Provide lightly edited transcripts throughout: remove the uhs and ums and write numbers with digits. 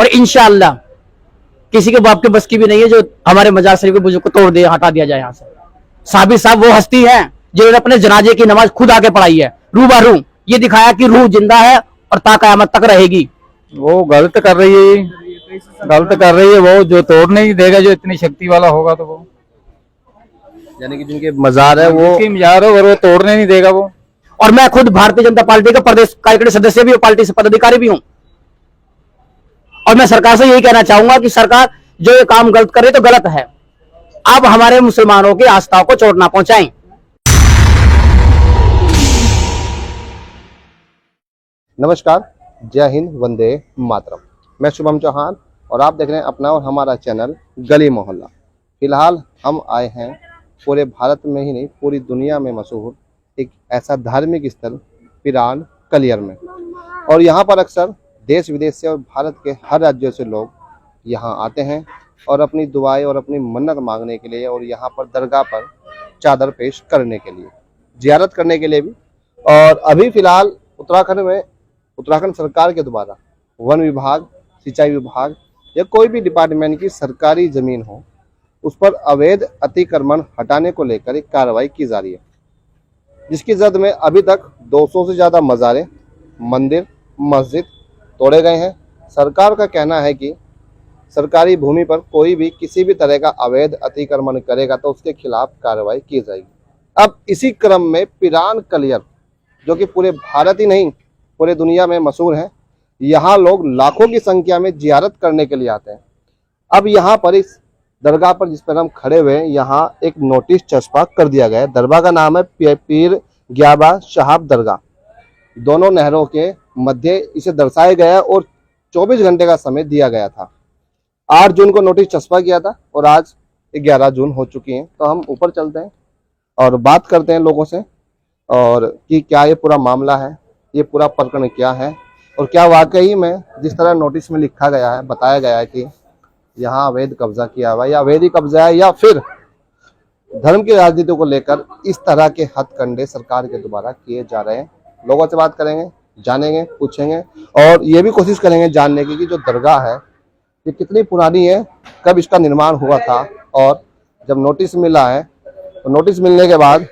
और इंशाअल्लाह किसी के बाप के बस की भी नहीं है जो हमारे मजार शरीफ के बुजुर्ग को तोड़ दे, हटा दिया जाए यहाँ से। साबिर साहब वो हस्ती है जिन्होंने अपने जनाजे की नमाज खुद आके पढ़ाई है, रूबरू ये दिखाया कि रूह जिंदा है और ता कयामत तक रहेगी। वो गलत कर रही है, गलत कर रही है। वो जो तोड़ नहीं देगा, जो इतनी शक्ति वाला होगा तो वो, यानी कि जिनके मजार है वो मजार है और वो तोड़ने नहीं देगा वो। और मैं खुद भारतीय जनता पार्टी का प्रदेश कार्यकारिणी सदस्य भी हूँ, पार्टी से पदाधिकारी भी हूँ। और मैं सरकार से यही कहना चाहूंगा कि सरकार जो ये काम गलत कर रही है तो गलत है। आप हमारे मुसलमानों की आस्थाओं को चोट ना पहुंचाएं। नमस्कार, जय हिंद, वंदे मातरम। मैं शुभम चौहान और आप देख रहे हैं अपना और हमारा चैनल गली मोहल्ला। फिलहाल हम आए हैं पूरे भारत में ही नहीं पूरी दुनिया में मशहूर एक ऐसा धार्मिक स्थल पिरान कलियर में। और यहाँ पर अक्सर देश विदेश से और भारत के हर राज्यों से लोग यहाँ आते हैं और अपनी दुआएं और अपनी मन्नत मांगने के लिए और यहाँ पर दरगाह पर चादर पेश करने के लिए, जियारत करने के लिए भी। और अभी फ़िलहाल उत्तराखंड सरकार के द्वारा वन विभाग, सिंचाई विभाग या कोई भी डिपार्टमेंट की सरकारी ज़मीन हो उस पर अवैध अतिक्रमण हटाने को लेकर एक कार्रवाई की जा रही है, जिसकी जद में अभी तक 200 से ज़्यादा मज़ारें, मंदिर, मस्जिद तोड़े गए हैं। सरकार का कहना है कि सरकारी भूमि पर कोई भी किसी भी तरह का अवैध अतिक्रमण करेगा तो उसके खिलाफ कार्रवाई की जाएगी। अब इसी क्रम में पिरान कलियर, जो कि पूरे भारत ही नहीं पूरे दुनिया में मशहूर है, यहाँ लोग लाखों की संख्या में जियारत करने के लिए आते हैं। अब यहाँ पर इस दरगाह पर जिस पर हम खड़े हुए हैं, यहाँ एक नोटिस चस्पा कर दिया गया है। दरगाह का नाम है पीर ग्याबा शहाब दरगाह। दोनों नहरों के मध्य इसे दर्शाया गया है और 24 घंटे का समय दिया गया था। 8 जून को नोटिस चस्पा किया था और आज 11 जून हो चुकी है। तो हम ऊपर चलते हैं और बात करते हैं लोगों से और कि क्या ये पूरा मामला है, ये पूरा प्रकरण क्या है और क्या वाकई में जिस तरह नोटिस में लिखा गया है, बताया गया है कि यहाँ अवैध कब्जा किया हुआ है या अवैध ही कब्जा है, या फिर धर्म की राजनीति को लेकर इस तरह के हथकंडे सरकार के द्वारा किए जा रहे हैं। लोगों से बात करेंगे, जानेंगे, पूछेंगे और ये भी कोशिश करेंगे जानने की कि जो दरगाह है ये कितनी पुरानी है, कब इसका निर्माण हुआ था और जब नोटिस मिला है तो नोटिस मिलने के बाद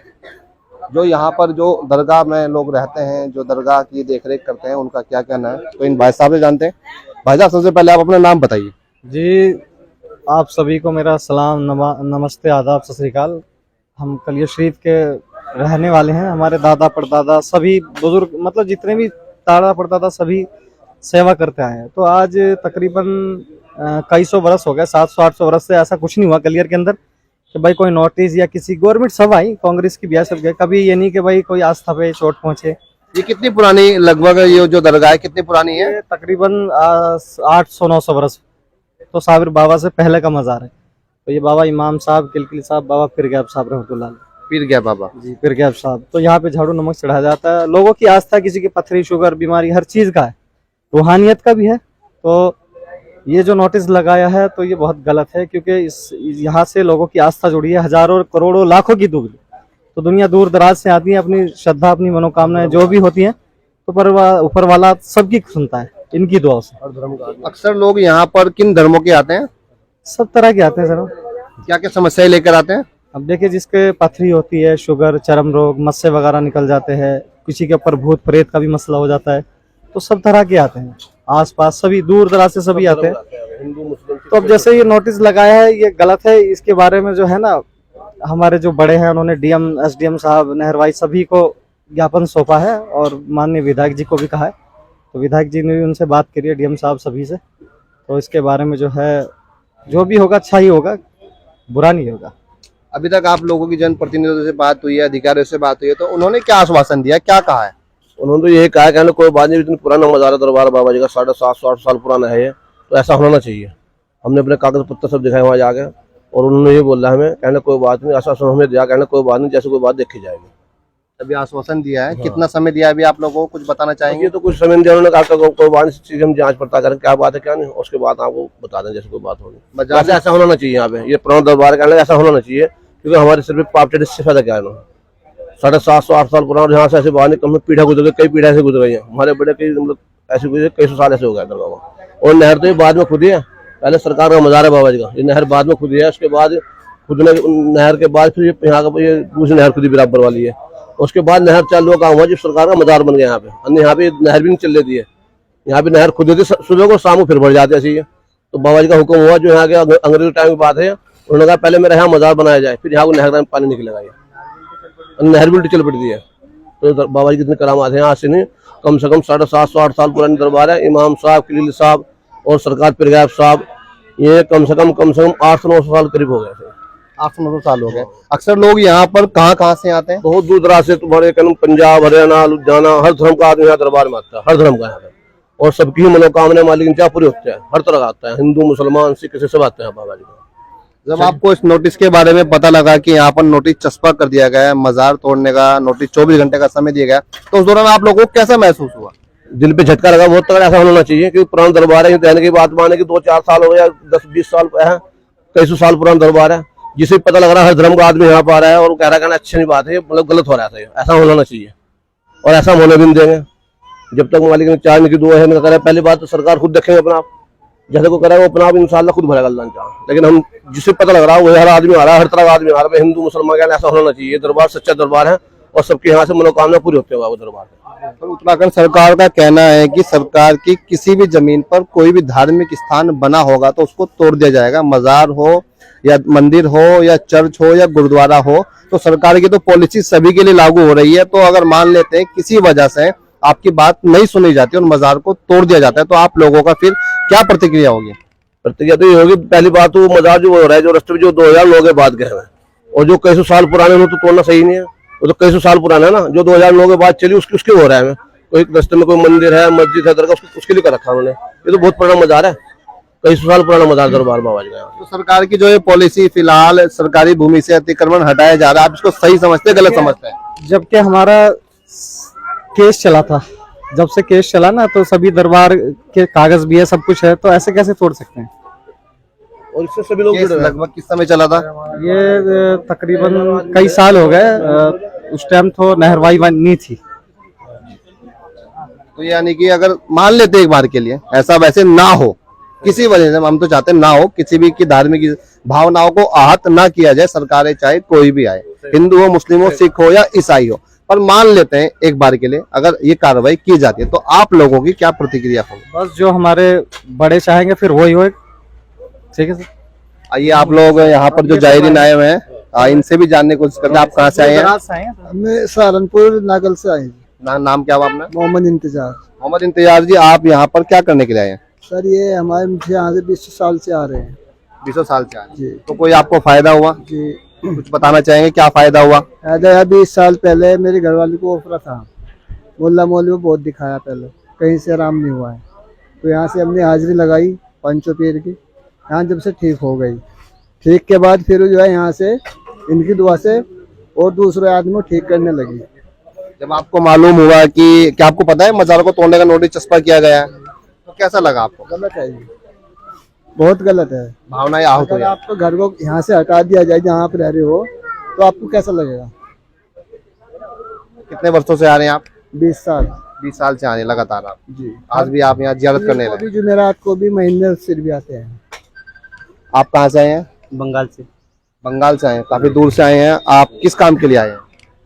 जो यहाँ पर जो दरगाह में लोग रहते हैं, जो दरगाह की देखरेख करते हैं, उनका क्या कहना है। तो इन भाई साहब से जानते हैं। भाई साहब, सबसे पहले आप अपना नाम बताइए। जी, आप सभी को मेरा सलाम, नमस्ते, आदाब, सत श्री अकाल। हम कलियर शरीफ के रहने वाले हैं। हमारे दादा परदादा सभी बुजुर्ग, मतलब जितने भी दादा परदादा सभी सेवा करते आए हैं। तो आज तकरीबन कई सौ बरस हो गए, 700-800 बरस से ऐसा कुछ नहीं हुआ कलियर के अंदर कि भाई कोई नोटिस या किसी गवर्नमेंट सब आई, कांग्रेस की भी सब गए, कभी ये नहीं कि भाई कोई आस्था पे चोट पहुंचे। ये कितनी पुरानी, लगभग ये जो दरगाह है कितनी पुरानी है? तकरीबन 800-900 बरस। तो साबिर बाबा से पहले का मजार है। तो ये बाबा इमाम साहब किलकिली साहब, बाबा पीर गैब साहब रहमतुल्लाह अलैह। पीर गया बाबा जी, पीर गैब साहब। तो यहाँ पे झाड़ू नमक चढ़ाया जाता है। लोगों की आस्था, किसी की पथरी, शुगर, बीमारी, हर चीज का है, रूहानियत का भी है। तो ये जो नोटिस लगाया है तो ये बहुत गलत है, क्योंकि इस यहाँ से लोगों की आस्था जुड़ी है, हजारों, करोड़ों, लाखों की दुनिया। तो दुनिया दूर दराज से आती है, अपनी श्रद्धा, अपनी मनोकामनाएं जो भी होती हैं, तो ऊपर वाला सबकी सुनता है इनकी दुआ से। अक्सर लोग यहाँ पर किन धर्मों के आते हैं? सब तरह के आते हैं सर। क्या क्या समस्याएं लेकर आते हैं? अब देखिए, जिसके पथरी होती है, शुगर, चर्म रोग, मस्से वगैरह निकल जाते हैं, किसी के ऊपर भूत प्रेत का भी मसला हो जाता है, तो सब तरह के आते हैं। आसपास सभी दूर दराज से सभी आते हैं। तो अब जैसे ये नोटिस लगाया है, ये गलत है। इसके बारे में जो है ना, हमारे जो बड़े हैं उन्होंने डीएम, एसडीएम साहब, नहरवाई सभी को ज्ञापन सौंपा है और माननीय विधायक जी को भी कहा है। तो विधायक जी ने भी उनसे बात करी है, डीएम साहब सभी से। तो इसके बारे में जो है, जो भी होगा अच्छा ही होगा, बुरा नहीं होगा। अभी तक आप लोगों की जनप्रतिनिधियों से बात हुई है, अधिकारियों से बात हुई है, तो उन्होंने क्या आश्वासन दिया, क्या कहा है? उन्होंने तो यही कहा कि कोई बात नहीं, इतनी पुराना मज़ार दरबार बाबा जी का 750-800 साल पुराना है ये, तो ऐसा होना चाहिए। हमने अपने कागज पत्तर सब दिखाए वहाँ जाके और उन्होंने ये बोला हमें, कहने कोई बात नहीं, आश्वासन हमें दिया, कहने कोई बात नहीं, जैसे कोई बात देखी जाएगी। अभी आश्वासन दिया है। कितना समय दिया अभी आप लोगों को, कुछ बताना चाहेंगे? ये तो कुछ समय दिया उन्होंने कहा कोई बात नहीं, चीज़ हम जांच पड़ताल करें क्या बात है क्या नहीं, उसके बाद आपको बता दें जैसे कोई बात होगी। वैसे ऐसा होना चाहिए यहाँ पे, ये पुराना दरबार कहने ऐसा होना चाहिए, क्योंकि हमारे सिर पे पाप चढ़े, इससे फायदा क्या है? 750-800 साल पुराना, यहाँ से ऐसे बाहर नहीं, कम पीढ़ा गुजर गई, कई पीढ़ा से गुजर गई है हमारे बड़े, कई मतलब ऐसे गुजरे, कई सौ साल ऐसे हो गया दरगाह। और नहर तो ये बाद में खुदी है, पहले सरकार का मजार है बाबा जी का, ये नहर बाद में खुदी है। उसके बाद खुदने नहर के बाद फिर यहाँ का ये दूसरी नहर खुदी बराबर वाली है। उसके बाद नहर चालू काम हुआ जब सरकार का मजार बन गया यहाँ पे, अन्य यहाँ पे नहर भी नहीं चल रही है। यहाँ पे नहर खुद होती सुबह को, शाम को फिर भर जाती है ऐसी है। तो बाबा जी का हुक्म हुआ जो यहाँ के अंग्रेजी टाइम की बात है, उन्होंने कहा पहले मेरा यहाँ मजार बनाया जाए, फिर यहाँ को नहर में पानी निकलेगा। ये नहर भी उल्टी चल पड़ती है। तो बाबा जी कितने करामात हैं, आज से नहीं कम से कम 750-8 साल पुरानी दरबार है। इमाम साहब, खलील साहब और सरकार पीर गायब साहब, ये कम से कम 800-900 साल करीब हो गए। 800 साल हो गए। अक्सर लोग यहाँ पर कहाँ से आते हैं? बहुत दूर दराज से, तुम्हारे पंजाब, हरियाणा, लुधियाना, हर धर्म का आदमी यहाँ दरबार में आता है, हर धर्म का यहाँ पे। और सबकी मनोकामना मालिक क्या पूरी होती है, हर तरह का आता है, हिंदू, मुसलमान, सिख से सब आते हैं बाबा जी। जब आपको इस नोटिस के बारे में पता लगा कि यहाँ पर नोटिस चस्पा कर दिया गया है, मजार तोड़ने का नोटिस 24 घंटे का समय दिया गया, तो उस दौरान आप लोगों को कैसा महसूस हुआ? दिल पे झटका लगा बहुत तगड़ा। ऐसा होना चाहिए कि पुराना दरबार है, कहने की बात माने कि 2-4 साल हो गया, 10-20 साल है, कई सौ साल पुराना दरबार है, जिसे पता लग रहा है हर धर्म का आदमी यहाँ पर आ रहा है और कह रहा है अच्छी नहीं बात है, मतलब गलत हो रहा है। ऐसा होना चाहिए और ऐसा होने भी नहीं देंगे जब तक मालिक ने चाह की दुआ है। करे पहली बात तो सरकार खुद देखेंगे अपना आप, जैसे को करेगा वो अपना आप इंशाल्लाह खुद भरेगा अल्लाह चाह। लेकिन हम जिसे पता लग रहा है वो हर आदमी आ रहा है, हर तरह का आदमी आ रहा है, हिंदू मुसलमान, ऐसा होना चाहिए। दरबार सच्चा दरबार है और सबके यहाँ से मनोकामना पूरी होती है वो दरबार। तो उत्तराखंड सरकार का कहना है कि सरकार की किसी भी जमीन पर कोई भी धार्मिक स्थान बना होगा तो उसको तोड़ दिया जाएगा, मजार हो या मंदिर हो या चर्च हो या गुरुद्वारा हो। तो सरकार की तो पॉलिसी सभी के लिए लागू हो रही है। तो अगर मान लेते हैं किसी वजह से आपकी बात नहीं सुनी जाती और मजार को तोड़ दिया जाता है, तो आप लोगों का फिर क्या प्रतिक्रिया होगी? प्रतिक्रिया तो ये होगी, पहली बात तो मजार जो हो रहा है, जो रास्ते में जो 2000 लोग के बाद गए हैं और जो कई सौ साल पुराने हो, तो तोड़ना सही नहीं है। वो तो कई सौ साल पुराना है ना, जो 2000 लोगों के बाद चली उसके हो रहा है। कोई रास्ते में कोई मंदिर है, मस्जिद है, दरगाह, उसके लिए कर रखा उन्होंने। ये तो बहुत पुराना मजार है, कई सौ साल पुराना मजार दरबार बाबा जी का। तो सरकार की जो ये पॉलिसी फिलहाल सरकारी भूमि से अतिक्रमण हटाया जा रहा है, आप इसको सही समझते हैं, गलत समझते हैं? जबकि हमारा केस चला था, जब से केस चला ना, तो सभी दरबार के कागज भी है, सब कुछ है, तो ऐसे कैसे तोड़ सकते हैं? और इससे सभी लोग लगभग किस समय चला था? ये तकरीबन कई साल हो गए। उस टाइम तो नहरवाई नहीं थी। तो यानी कि अगर मान लेते एक बार के लिए ऐसा वैसे ना हो, किसी वजह से, हम तो चाहते ना हो, किसी भी की धार्मिक भावनाओं को आहत ना किया जाए, सरकारें चाहे कोई भी आए, हिंदू हो, मुस्लिम हो, सिख हो या ईसाई हो, पर मान लेते हैं एक बार के लिए अगर ये कार्रवाई की जाती है, तो आप लोगों की क्या प्रतिक्रिया होगी? बस जो हमारे बड़े चाहेंगे फिर वही हो। ठीक है सर। आइए, आप लोग यहाँ पर जो जायरीन आए हुए हैं, इनसे भी जानने की कोशिश करते हैं। आप कहाँ से आए हैं? मैं सहारनपुर नागल से आए। नाम क्या हुआ अपना? मोहम्मद इंतजार। मोहम्मद इंतजार जी, आप यहाँ पर क्या करने के लिए आए हैं? सर ये हमारे मुझे यहाँ से 20 साल से आ रहे हैं। 20 साल से आए हैं। जी। तो कोई आपको फायदा हुआ? जी। कुछ बताना चाहेंगे, क्या फायदा हुआ? फायदा 20 साल पहले मेरी घरवाली को ओफरा था, मोहल्ला मौलवी में बहुत दिखाया, पहले कहीं से आराम नहीं हुआ है, तो यहाँ से हमने हाजिरी लगाई पंचो पीर की, यहाँ जब से ठीक हो गई। ठीक के बाद फिर जो है यहाँ से इनकी दुआ से और दूसरे आदमी को ठीक करने लगी। जब आपको मालूम हुआ कि क्या आपको पता है मजार को तोड़ने का नोटिस चस्पा किया गया है, तो कैसा लगा आपको? गलत है ये, बहुत गलत है। भावनाएं आहत हुई? अगर आपको घर को यहाँ से हटा दिया जाए जहाँ आप रह रहे हो, तो आपको कैसा लगेगा? कितने वर्षों से आ रहे हैं आप? 20 साल। 20 साल से आ रहे हैं लगातार आप? जी। आज भी आप यहाँ जियारत करने आए? अभी जुमेरात को भी महीने सिर भी आते हैं। आप कहाँ से आए हैं? बंगाल से। बंगाल से आए हैं, काफी दूर से आए हैं। आप किस काम के लिए आए हैं?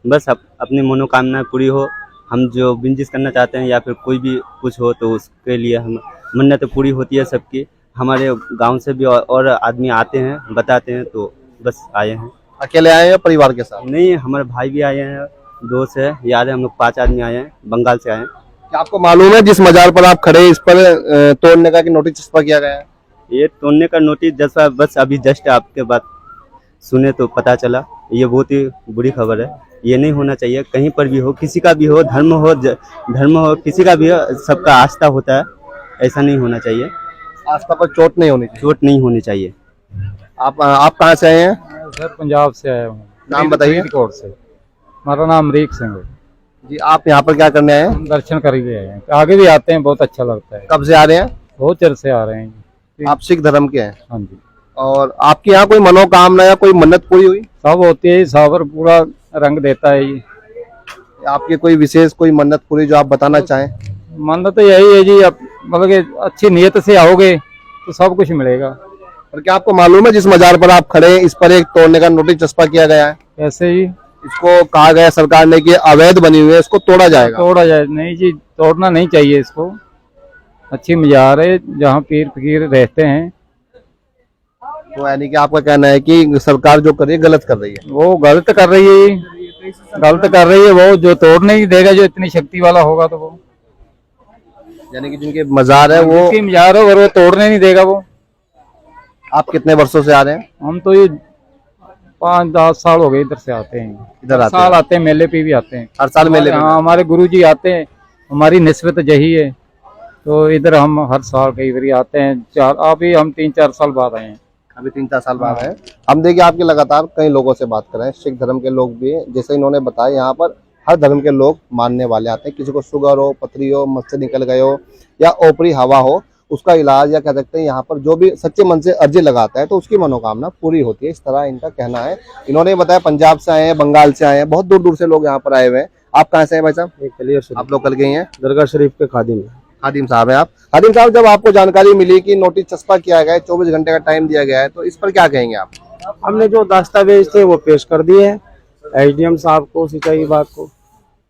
बस अपनी मनोकामना पूरी हो, हम जो बिजनेस करना चाहते हैं या फिर कोई भी कुछ हो तो उसके लिए हम मन्नत पूरी होती है सबकी। हमारे गांव से भी और आदमी आते हैं, बताते हैं, तो बस आए हैं। अकेले आए हैं या परिवार के साथ? नहीं, हमारे भाई भी आए हैं, दोस्त है, यार है, हम लोग 5 आदमी आए हैं, बंगाल से आए हैं। क्या आपको मालूम है जिस मजार पर आप खड़े इस पर तोड़ने का नोटिस चस्पा किया गया है? ये तोड़ने का नोटिस जैसा बस अभी जस्ट आपके बात सुने तो पता चला। ये बहुत ही बुरी खबर है, ये नहीं होना चाहिए। कहीं पर भी हो, किसी का भी हो, धर्म हो, किसी का भी हो, सबका आस्था होता है, ऐसा नहीं होना चाहिए। आस्था पर चोट नहीं होनी चाहिए। चोट नहीं होनी चाहिए। आप कहाँ से आए हैं? सर पंजाब से आया हूँ। नाम बताइए। फरीदकोट से। हमारा नाम अमरीक सिंह है जी। आप यहाँ पर क्या करने आए हैं? हम दर्शन कर ही आए हैं, आगे भी आते हैं, बहुत अच्छा लगता है। कब से आ रहे हैं? बहुत चिर से आ रहे हैं। आप सिख धर्म के हैं? हाँ जी। और आपके यहाँ कोई मनोकामना या कोई मन्नत पूरी हुई? सब होती है, सावर पूरा रंग देता है ये। आपकी कोई विशेष कोई मन्नत पूरी जो आप बताना चाहें? मन्नत तो यही है जी, अब मतलब कि अच्छी नीयत से आओगे तो सब कुछ मिलेगा। और क्या आपको मालूम है जिस मजार पर आप खड़े हैं इस पर एक तोड़ने का नोटिस चस्पा किया गया है? ऐसे ही इसको कहा गया सरकार ने कि अवैध बनी हुई है, इसको तोड़ा जाएगा। तोड़ा जाए, नहीं जी तोड़ना नहीं चाहिए इसको। अच्छी मजार है जहाँ पीर फकीर रहते हैं। तो यानी कि आपका कहना है कि सरकार जो कर रही है गलत कर रही है? वो गलत कर रही है, गलत कर रही है। वो जो तोड़ नहीं देगा, जो इतनी शक्ति वाला होगा तो वो, यानी कि जिनके मजार है वो जिसकी मजार है वो तोड़ने नहीं देगा वो। आप कितने वर्षों से आ रहे हैं? हम तो ये 5-10 साल हो गए इधर से आते हैं। इधर हर आते साल हैं? आते हैं, मेले पे भी आते हैं। हर साल मेले में? हाँ, हमारे गुरुजी आते हैं, हमारी निस्बत यही है, तो इधर हम हर साल कई बार आते हैं। अभी हम 3-4 साल बाद आए हैं। अभी 3-4 साल बाद है। हम देखिए आपके लगातार कई लोगों से बात कर रहे हैं, सिख धर्म के लोग भी हैं। जैसे इन्होंने बताया यहाँ पर हर धर्म के लोग मानने वाले आते हैं। किसी को शुगर हो, पथरी हो, मस्से निकल गए हो या ओपरी हवा हो, उसका इलाज या कह सकते हैं यहाँ पर जो भी सच्चे मन से अर्जी लगाता है तो उसकी मनोकामना पूरी होती है, इस तरह इनका कहना है। इन्होंने बताया पंजाब से आए हैं, बंगाल से आए हैं, बहुत दूर दूर से लोग यहाँ पर आए हुए हैं। आप कहाँ से हैं भाई साहब? आप लोग कल गए हैं? दरगाह शरीफ के खादिम है। खादिम साहब हैं आप? खादिम साहब, जब आपको जानकारी मिली कि नोटिस चस्पा किया गया है, 24 घंटे का टाइम दिया गया है, तो इस पर क्या कहेंगे आप? हमने जो दस्तावेज थे वो पेश कर दिए हैं एसडीएम साहब को, सिंचाई विभाग को।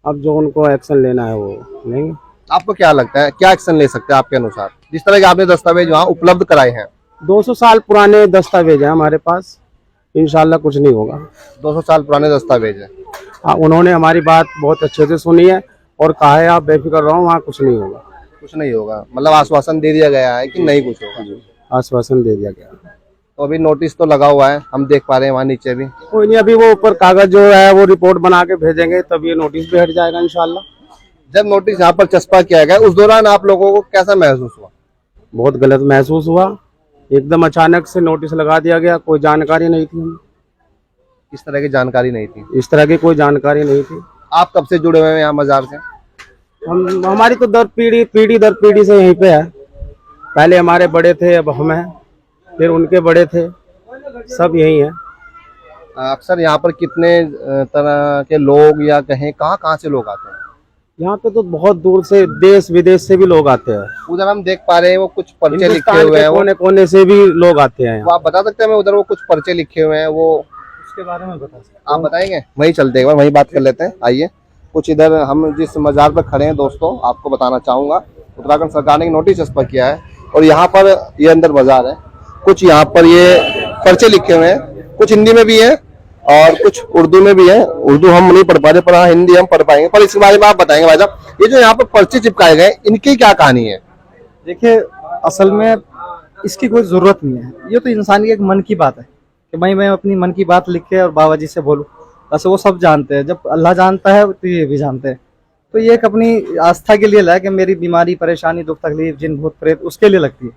अब जो उनको एक्शन लेना है वो लेंगे। आपको क्या लगता है क्या एक्शन ले सकते हैं आपके अनुसार, जिस तरह के आपने दस्तावेज वहाँ उपलब्ध कराए हैं? 200 साल पुराने दस्तावेज हैं हमारे पास, इंशाल्लाह कुछ नहीं होगा। 200 साल पुराने दस्तावेज है। हाँ, उन्होंने हमारी बात बहुत अच्छे से सुनी है और कहा है आप बेफिक्र रहो, वहाँ कुछ नहीं होगा। कुछ नहीं होगा, मतलब आश्वासन दे दिया गया है कि नहीं कुछ होगा? आश्वासन दे दिया गया। तो अभी नोटिस तो लगा हुआ है, हम देख पा रहे हैं वहाँ नीचे भी। कोई नहीं, अभी वो ऊपर कागज जो है वो रिपोर्ट बना के भेजेंगे, तब ये नोटिस भी हट जाएगा इंशाल्लाह। जब नोटिस यहाँ पर चस्पा किया गया उस दौरान आप लोगों को कैसा महसूस हुआ? बहुत गलत महसूस हुआ, एकदम अचानक से नोटिस लगा दिया गया, कोई जानकारी नहीं थी हमें। इस तरह की जानकारी नहीं थी? इस तरह की कोई जानकारी नहीं थी। आप कब से जुड़े हुए हैं यहाँ मजार से? हमारी तो पीढ़ी दर पीढ़ी से यहीं पे है। पहले हमारे बड़े थे, अब हम हैं, फिर उनके बड़े थे, सब यही है। अक्सर यहाँ पर कितने तरह के लोग या कहें कहाँ से लोग आते हैं? यहाँ पे तो बहुत दूर से, देश विदेश से भी लोग आते हैं। उधर हम देख पा रहे हैं वो कुछ पर्चे लिखे हिंदुस्तान हुए के हैं, कोने कोने से भी लोग आते हैं। वो आप बता सकते हैं हमें? उधर वो कुछ पर्चे लिखे हुए हैं, वो उसके बारे में बता सकते आप बताएंगे? वहीं चलते हैं, वहीं बात कर लेते हैं। आइए, कुछ इधर हम जिस मजार पर खड़े हैं दोस्तों, आपको बताना चाहूंगा उत्तराखंड सरकार ने नोटिस चस्पा किया है और यहाँ पर ये अंदर मजार है। कुछ यहाँ पर ये पर्चे लिखे हुए हैं, कुछ हिंदी में भी है और कुछ उर्दू में भी है। उर्दू हम नहीं पढ़ पाते, पर हाँ हिंदी हम पढ़ पाएंगे। पर इसके बारे में आप बताएंगे भाई साहब, ये जो यहाँ पर पर्चे चिपकाए गए इनकी क्या कहानी है? देखिए, असल में इसकी कोई जरूरत नहीं है। ये तो इंसान की एक मन की बात है कि भाई मैं अपनी मन की बात लिख के और बाबा जी से बोलूं। वैसे वो सब जानते हैं, जब अल्लाह जानता है तो ये भी जानते हैं। तो ये एक अपनी आस्था के लिए लाया कि मेरी बीमारी, परेशानी, दुख तकलीफ, जिन भूत प्रेत उसके लिए लगती है।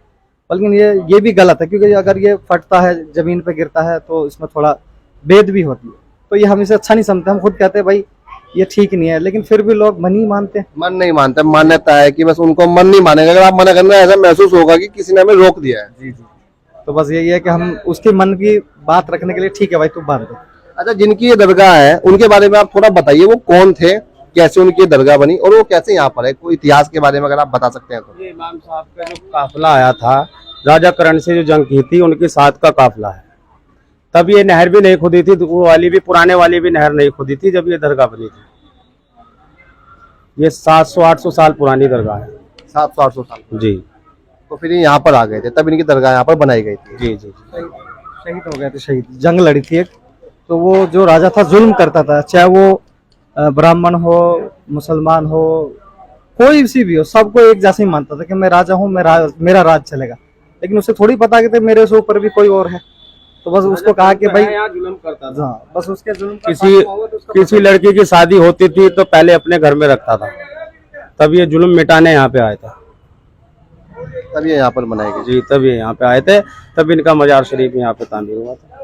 लेकिन ये भी गलत है, क्योंकि अगर ये फटता है, जमीन पे गिरता है, तो इसमें थोड़ा भेद भी होती है। तो ये हम इसे अच्छा नहीं समझते। हम खुद कहते हैं भाई ये ठीक नहीं है, लेकिन फिर भी लोग मन ही मानते हैं। मन नहीं मानते, मान्यता है कि बस उनको मन नहीं मानेगा। अगर आप मना करना, ऐसा महसूस होगा कि किसी ने हमें रोक दिया है। जी जी। तो बस यही है कि हम उसके मन की बात रखने के लिए ठीक है भाई तू बांध दे। अच्छा, जिनकी ये दरगाह है उनके बारे में आप थोड़ा बताइए, वो कौन थे, कैसे उनकी दरगाह बनी और वो कैसे यहाँ पर है? कोई इतिहास के बारे में अगर आप बता सकते हैं तो। ये इमाम साहब का जो काफिला आया था, राजा करण से जो जंग की थी, उनके साथ का काफिला है। तब ये नहर भी नहीं खुदी थी, वो वाली भी, पुराने वाली भी नहर नहीं खुदी थी जब ये दरगाह बनी थी। ये 700-800 साल पुरानी दरगाह है। 700-800 साल? जी। तो फिर ये यहाँ पर आ गए थे, तब इनकी दरगाह यहाँ पर बनाई गई थी? जी जी। शहीद हो गए थे, शहीद, जंग लड़ी थी एक। तो वो जो राजा था जुल्म करता था, चाहे वो ब्राह्मण हो, मुसलमान हो, कोई सी भी हो, सबको एक जैसे ही मानता था कि मैं राजा हूँ, मेरा राज चलेगा। लेकिन उसे थोड़ी पता कि मेरे से ऊपर भी कोई और है। तो बस उसको कहा कि भाई जुल्म करता था। हाँ, बस उसके जुल्म का किसी लड़की की शादी होती थी तो पहले अपने घर में रखता था, तब ये जुल्म मिटाने यहाँ पे आए थे। तब ये यहाँ पर बनाई गई? जी, तब ये यहाँ पे आए थे, तब इनका मजार शरीफ यहाँ पे तामीर हुआ था।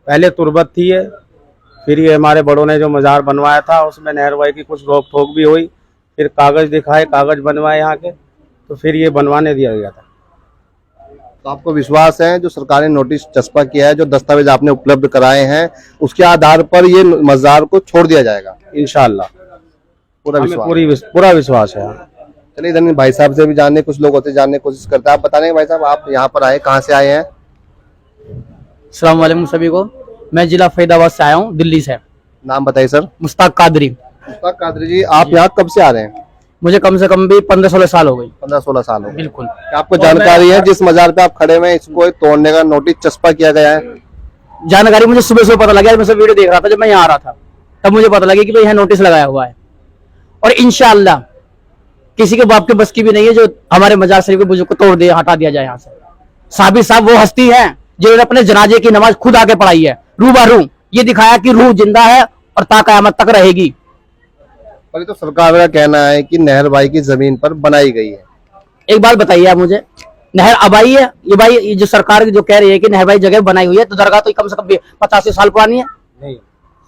पहले तुरबत थी ये, फिर ये हमारे बड़ों ने जो मजार बनवाया था उसमें नहरवाई की कुछ रोक ठोक भी हुई, फिर कागज दिखाए, कागज बनवाए यहाँ के, तो फिर ये बनवाने दिया गया था। तो आपको विश्वास है जो सरकार ने नोटिस चस्पा किया है, जो दस्तावेज आपने उपलब्ध कराए हैं, उसके आधार पर ये मजार को छोड़ दिया जाएगा? इंशाअल्लाह पूरा विश्वास? पूरा विश्वास है। चलिए इधर भाई साहब से भी जानने, कुछ लोगों से जानने की कोशिश करते हैं। आप बता देंगे भाई साहब, आप यहाँ पर आए, कहाँ से आए हैं? अस्सलाम वालेकुम सभी को। मैं जिला फरीदाबाद से आया हूँ, दिल्ली से। नाम बताइए सर। मुश्ताक कादरी। मुश्ताक कादरी जी, आप यहाँ कब से आ रहे हैं? मुझे कम से कम भी 15-16 साल हो गई। 15-16 साल हो गए। बिल्कुल। क्या आपको जानकारी है जिस मजार पे आप खड़े हुए हैं इसको तोड़ने का नोटिस चस्पा किया गया है? जानकारी मुझे सुबह सुबह पता लगा, मैं सब वीडियो देख रहा था जब मैं यहाँ आ रहा था, तब मुझे पता लगा कि भाई यहाँ नोटिस लगाया हुआ है। और इंशाअल्लाह किसी के बाप के बस की भी नहीं है जो हमारे मजार शरीफ के बुजुर्ग को तोड़ दे, हटा दिया जाए यहाँ से। साबिर साहब वो हस्ती है जिन्होंने अपने जनाजे की नमाज खुद आके पढ़ाई है, रूबरू ये दिखाया कि रूह जिंदा है और ता कयामत तक रहेगी। पर ये तो सरकार का कहना है कि नहर भाई की जमीन पर बनाई गई है। एक बात बताइए आप मुझे, नहर अबाई है ये भाई? ये जो सरकार जो कह रही है कि नहर भाई जगह बनाई हुई है, तो दरगाह तो कम से कम 85 साल पुरानी है। नहीं,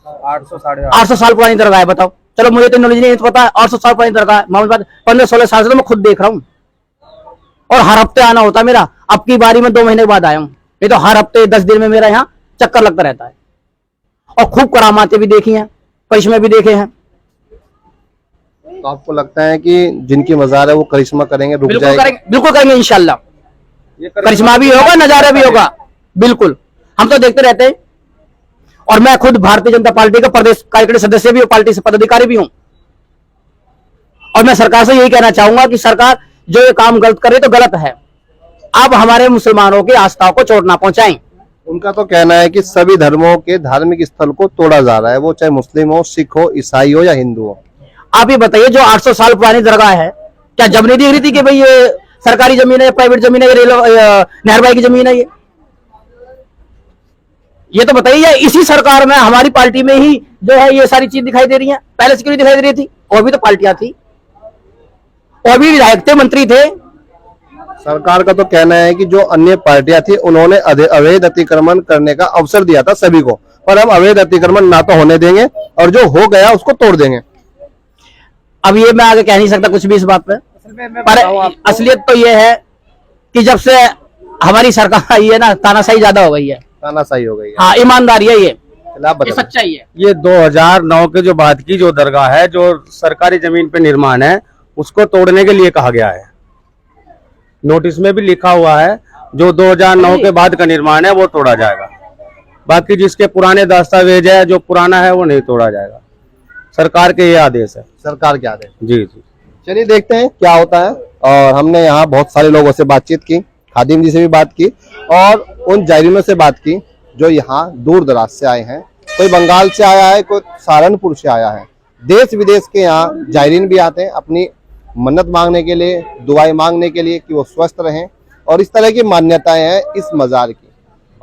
800 साल पुरानी दरगाह है। बताओ, चलो मुझे तो नॉलेज नहीं, तो पता है 800 साल पुरानी दरगाह है। मामूली बात 15-16 साल से तो मैं खुद देख रहा हूँ, और हर हफ्ते आना होता है मेरा। अब की बारी में 2 महीने बाद आया हूँ, नहीं तो हर हफ्ते 10 दिन में मेरा यहाँ चक्कर लगता रहता है। और खूब करामातें भी देखी हैं, करिश्मे भी देखे हैं। तो आपको लगता है कि जिनकी मजार है वो करिश्मा करेंगे, रुक जाएंगे? बिल्कुल करेंगे इंशाल्लाह। करिश्मा भी होगा, नजारा भी होगा। बिल्कुल, हम तो देखते रहते हैं। और मैं खुद भारतीय जनता पार्टी का प्रदेश कार्यकारिणी सदस्य भी हूँ, पार्टी से पदाधिकारी भी हूँ। और मैं सरकार से यही कहना चाहूंगा कि सरकार जो ये काम गलत करे तो गलत है। आप हमारे मुसलमानों की आस्थाओं को चोट ना पहुंचाएं। उनका तो कहना है कि सभी धर्मों के धार्मिक स्थल को तोड़ा जा रहा है, वो चाहे मुस्लिम हो, सिख हो, ईसाई हो या हिंदू हो। आप ये बताइए, जो 800 साल पुरानी दरगाह है, क्या जब नहीं दिख रही थी कि भाई ये सरकारी जमीन है, प्राइवेट जमीन है, नहर भाई की जमीन है? ये तो बताइए, इसी सरकार में हमारी पार्टी में ही जो है ये सारी चीज दिखाई दे रही है। पहले से क्यों नहीं दिखाई दे रही थी? और भी तो पार्टियां थी, और भी विधायक थे, मंत्री थे। सरकार का तो कहना है कि जो अन्य पार्टियां थी उन्होंने अवैध अतिक्रमण करने का अवसर दिया था सभी को, पर हम अवैध अतिक्रमण ना तो होने देंगे और जो हो गया उसको तोड़ देंगे। अब ये मैं आगे कह नहीं सकता कुछ भी इस बात पे, पर असलियत तो ये है कि जब से हमारी सरकार आई है ना, तानाशाही ज्यादा हो गई है। तानाशाही हो गई है। हाँ, ईमानदारी है, ये सच्चाई है। ये 2009 के जो बाद की जो दरगाह है, जो सरकारी जमीन पे निर्माण है, उसको तोड़ने के लिए कहा गया है। नोटिस में भी लिखा हुआ है जो 2009 के बाद का निर्माण है वो तोड़ा जाएगा। बाकी जिसके पुराने दस्तावेज है, जो पुराना है, वो नहीं तोड़ा जाएगा। सरकार के ये आदेश है। सरकार के आदेश। जी जी। चलिए देखते हैं क्या होता है। और हमने यहाँ बहुत सारे लोगों से बातचीत की, खादिम जी से भी बात की और उन जायरीनों से बात की जो यहाँ दूर दराज से आए हैं। कोई बंगाल से आया है, कोई सहारनपुर से आया है। देश विदेश के यहाँ जायरीन भी आते हैं अपनी मन्नत मांगने के लिए, दुआएं मांगने के लिए कि वो स्वस्थ रहें, और इस तरह की मान्यताएं हैं इस मजार की।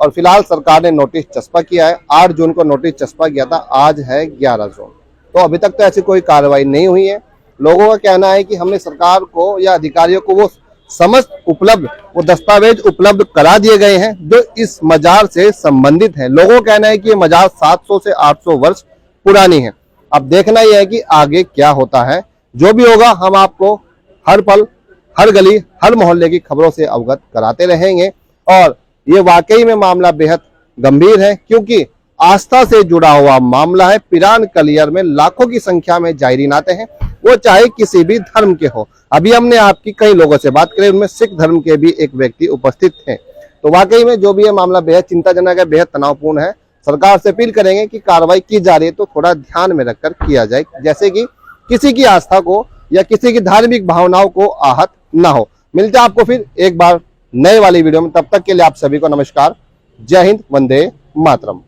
और फिलहाल सरकार ने नोटिस चस्पा किया है। 8 जून को नोटिस चस्पा किया था, आज है 11 जून, तो अभी तक तो ऐसी कोई कार्रवाई नहीं हुई है। लोगों का कहना है कि हमने सरकार को या अधिकारियों को वो समस्त उपलब्ध, वो दस्तावेज उपलब्ध करा दिए गए हैं जो इस मजार से संबंधित है। लोगों का कहना है कि ये मजार 700 से 800 वर्ष पुरानी है। अब देखना यह है कि आगे क्या होता है। जो भी होगा हम आपको हर पल, हर गली, हर मोहल्ले की खबरों से अवगत कराते रहेंगे। और ये वाकई में मामला बेहद गंभीर है, क्योंकि आस्था से जुड़ा हुआ मामला है। पिरान कलियर में लाखों की संख्या में जायरीन आते हैं, वो चाहे किसी भी धर्म के हो। अभी हमने आपकी कई लोगों से बात करी, उनमें सिख धर्म के भी एक व्यक्ति उपस्थित थे। तो वाकई में जो भी ये मामला बेहद चिंताजनक है, बेहद तनावपूर्ण है। सरकार से अपील करेंगे कि कार्रवाई की जा रही है तो थोड़ा ध्यान में रखकर किया जाए, जैसे कि किसी की आस्था को या किसी की धार्मिक भावनाओं को आहत ना हो। मिलते हैं आपको फिर एक बार नए वाली वीडियो में, तब तक के लिए आप सभी को नमस्कार। जय हिंद, वंदे मातरम।